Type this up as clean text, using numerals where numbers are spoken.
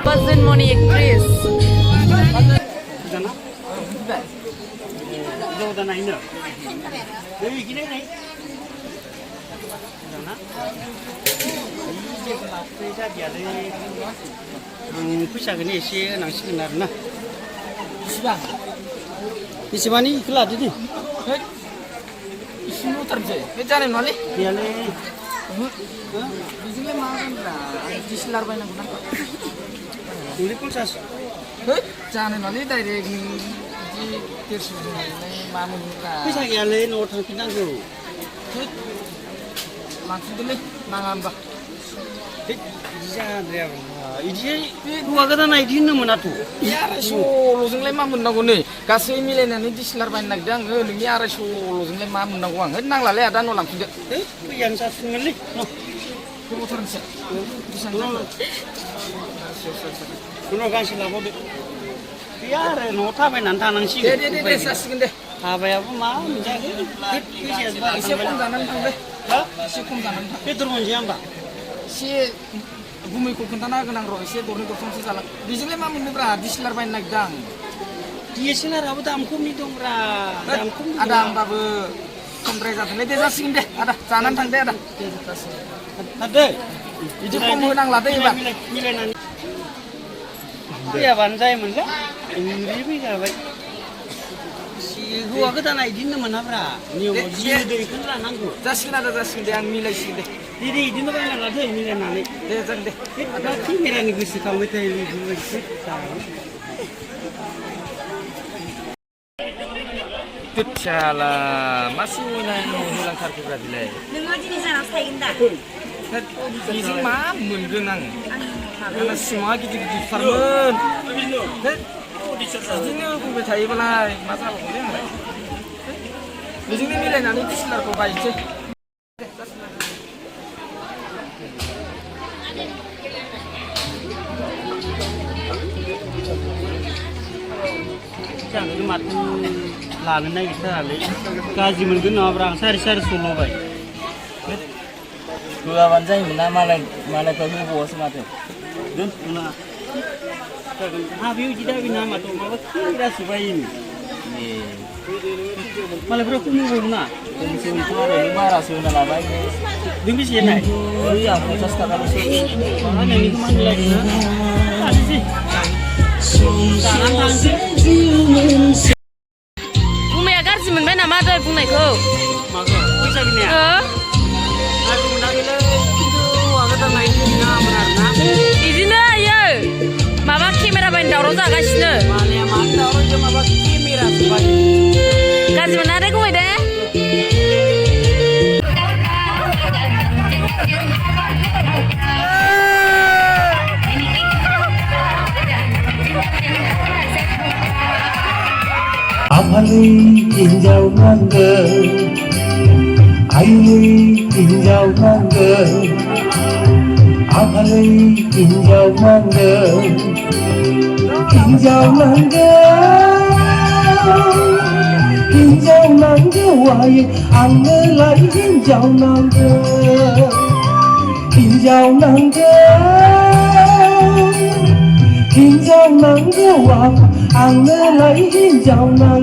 Buzzin Money Actress. फैसाखौनो एसे होनांसिगोन आरोना बेसेबांनि इखौ लादो दे इसे ल'थारसै बे जानाय नङालै गैयालै बेजोंलाय मा होनब्रा डिसिलार बायनांगौ ना दुइ 50 है जानाय नङालै डाइरेक्ट नों बिदि 150 जोंलाय मा मोनोब्रा फैसा गैयालै न'आव थांफिननांगौ है लांफिनदोलै नाङा होनबा इदि हौवा गोदाना इदि होननो मोनाथ' 250ल'जोंलाय मा मोननांगौ नै गासै मिलायनानै डिसिलार बायनो नागिरदों आङो नोंनि 250ल'जोंलाय मा मोननांगौ आं है नांलालै आदा न' लांफिनदो फैयानो जासिगोनलै गोबावथारनोसै उनाव गांसे लाबावदो गैया आरो न'आव थाबायनानै थानांसिगोन दे जासिगोन दे हाबायाबो मा मोनजागोन एसे खम जानानै थांदे एसे खम जानानै थां बेदर मोनजाया होमबा एसे गुमैखौ खोन्थाना होगोन आं र' एसे दरनै दरथामसो जालां बेजोंलाय मा मोननोब्रा डिसिलार बायनो नागिरदों आं DSLR-आबो दाम खमनि दंब्रा दाम खमनि आदा होमबाबो खमद्राय जादोंलै दे जासिगोन दे आदा जानानै थांदे आदा दे बिदि खम होनांला दे एबार मिलायनानै फैयाबानो जायोमोनलै ओरै फैजाबाय हौवा गोदाना इदि होननो मोनाब्रा नियमाव जि होदो इखौनो लानांगौ जासिगोन आदा जासिगोन दे आं मिलायसिगोन दे दे इदिनो बायना लादो मिलायनानै दे जागोन दे दा केमेरानि गोसोखांबाय थायो बेफोरबायदिसो दुच्छाला मासि होलांथारखोब्रा बिलाय नोङो दिनै जानानै थाहैगोन दा बेजों मा मोनगोन आं आंना सिमाङा गिदिर गिदिरथारमोन बिदिनो बुंबाय थायोबालाय मा जाबावगोनलै आंलाय बेजोंनो मिलायनानै डिसिलारखौ बायनोसै जानो माथो लानो नागिरथारालै गाज्रि मोनगोन नङाब्रा आं 450 ल'बाय होआबानो जायोमोन ना मालायफ्रा होबावासो माथो दोनथ'ना जागोन हाबायाव इदि दाबिना माथो माबा केमेरासो बायोनो मालायफ्रा खम होबावो ना जोंनिथ' आरो बारासो होना लाबाय नों बेसे होनाय ओइ आं 50 थाखाल'सो माबा नोंनिखौ मानि लायगोन ना लानोसै जानानै थांसै गुमैया गाज्रि मोनबाय नामा दहाय बुंनायखौ माखौ फैसा गैया आरो मोनाखैलै खिन्थु हौवा गोदाना इदि होनाङामोन आरोना बिदिनो आयो माबा केमेरा बायनो दावराव जागासिनो मालाया मानो दावराव माबा केमेरासो बायो गाज्रि मोना दे गुमै दे आफालै हिन्जाव नांगोन आइयै हिन्जाव नांगोन आफालै हिन्जाव नांगोन हिन्जाव नांगौ आयै आंनोलाय हिन्जाव नांगौ आंनोलाय हिन्जाव नांगौ